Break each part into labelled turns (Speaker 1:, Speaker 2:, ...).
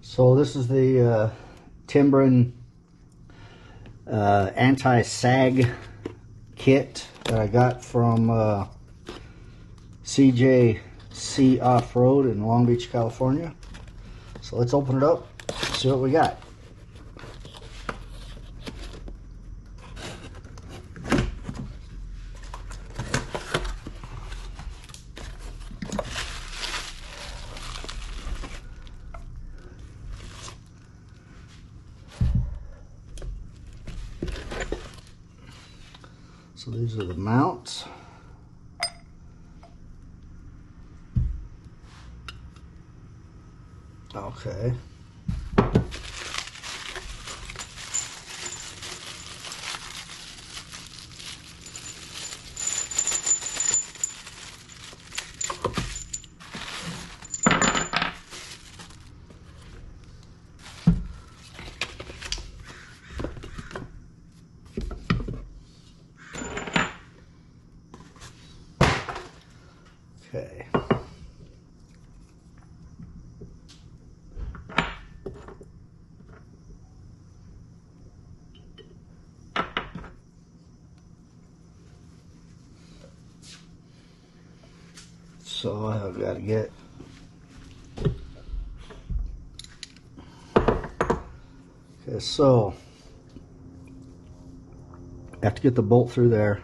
Speaker 1: So this is the Timbren anti-sag kit that I got from CJC Offroad in Long Beach, California. So let's open it up, see what we got. So these are the mounts. Okay. Okay. So I've got to get so I have to get the bolt through there.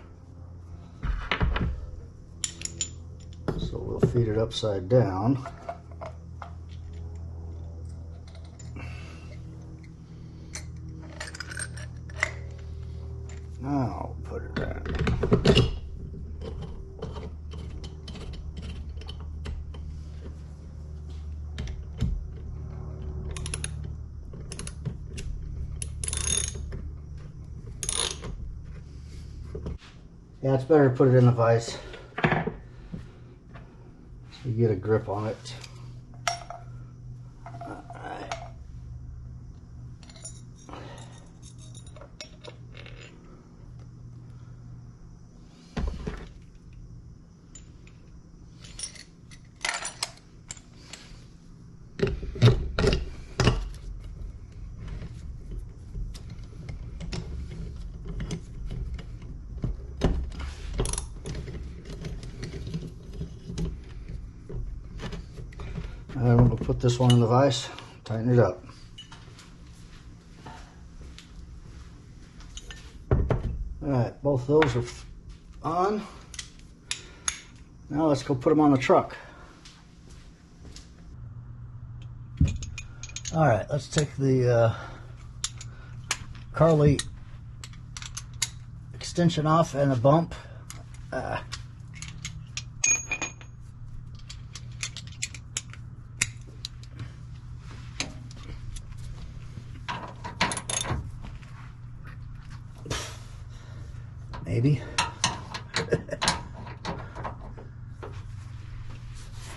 Speaker 1: So we'll feed it upside down. Now put it in. Yeah, it's better to put it in the vise so you get a grip on it. Alright. I'm going to put this one in the vise, tighten it up. Alright, both those are on. Now let's go put them on the truck. Alright, let's take the Carli extension off and a bump. Maybe.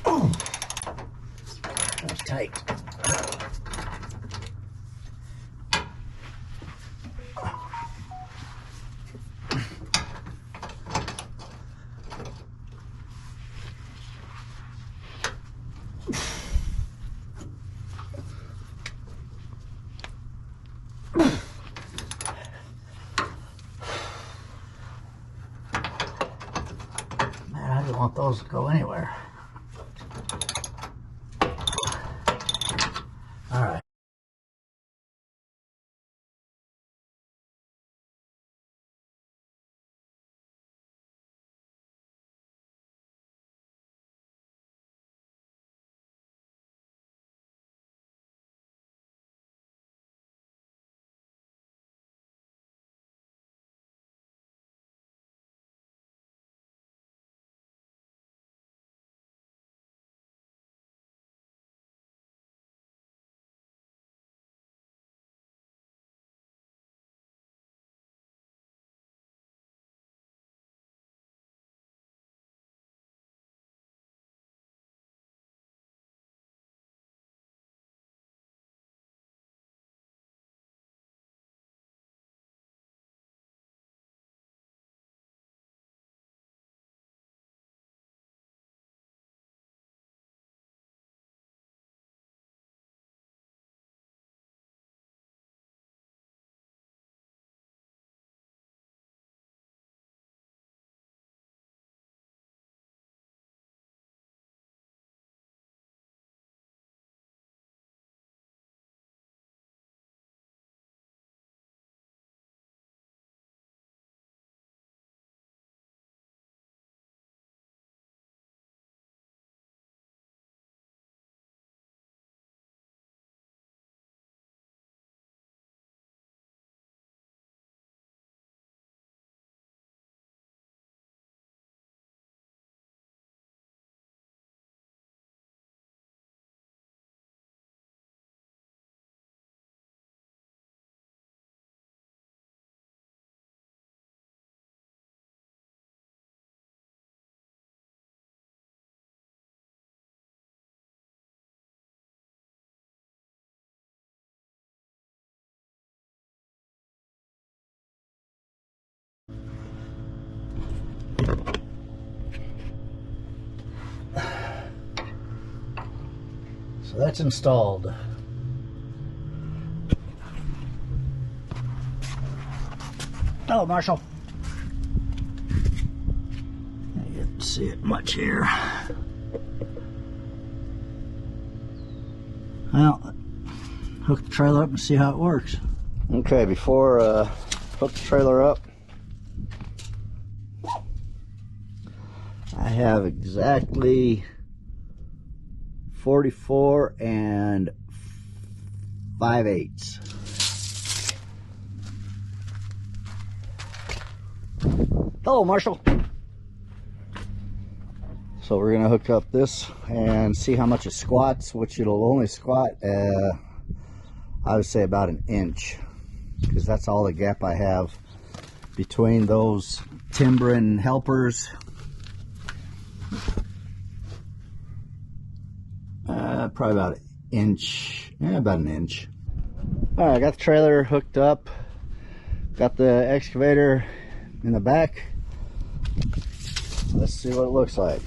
Speaker 1: Oh, that was tight. I don't want those to go anywhere. All right. So that's installed. Oh, Marshall. You can't see it much here. Well, hook the trailer up and see how it works. Okay, before hook the trailer up, I have exactly 44 5/8. Hello, Marshall. So we're gonna hook up this and see how much it squats, which it'll only squat, I would say about an inch, because that's all the gap I have between those Timbren helpers. Probably about an inch, yeah, about an inch. All right, I got the trailer hooked up, got the excavator in the back. Let's see what it looks like.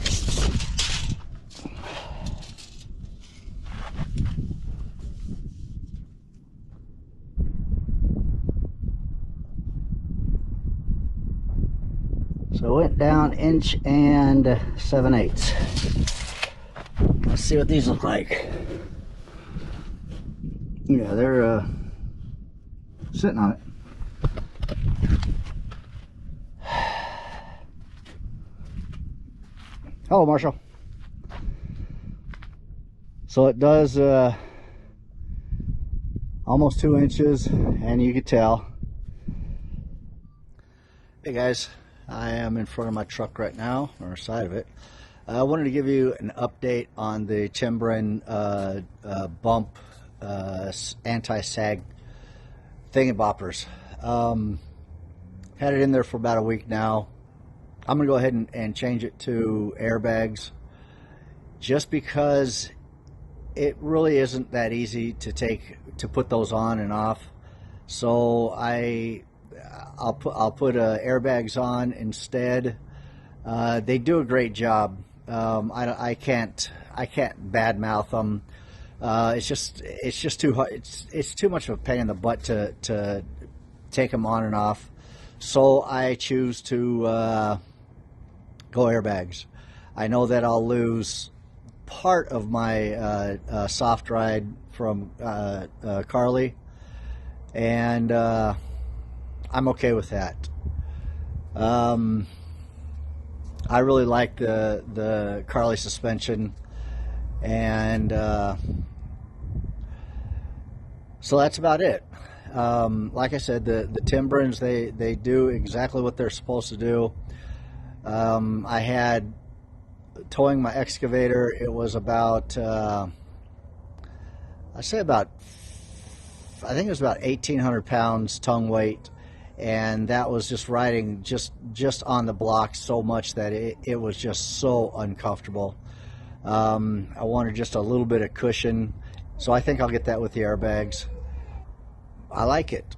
Speaker 1: So it went down 1 7/8 inches. Let's see what these look like. Yeah, they're sitting on it. Hello, Marshall. So it does almost 2 inches, and you can tell. Hey guys, I am in front of my truck right now, or side of it. I wanted to give you an update on the Timbren bump anti-sag thingy-boppers. Had it in there for about a week now. I'm gonna go ahead and change it to airbags, just because it really isn't that easy to put those on and off. So I'll put airbags on instead. They do a great job. I can't badmouth them. It's just too hard. It's too much of a pain in the butt to take them on and off. So I choose to go airbags. I know that I'll lose part of my soft ride from Carli, and I'm okay with that. I really like the Carli suspension, and so that's about it. Like I said, the Timbrens, they do exactly what they're supposed to do. I had towing my excavator. It was about I think it was about 1,800 pounds tongue weight, and that was just riding just on the block so much that it was just so uncomfortable. I wanted just a little bit of cushion, so I think I'll get that with the airbags. I like it.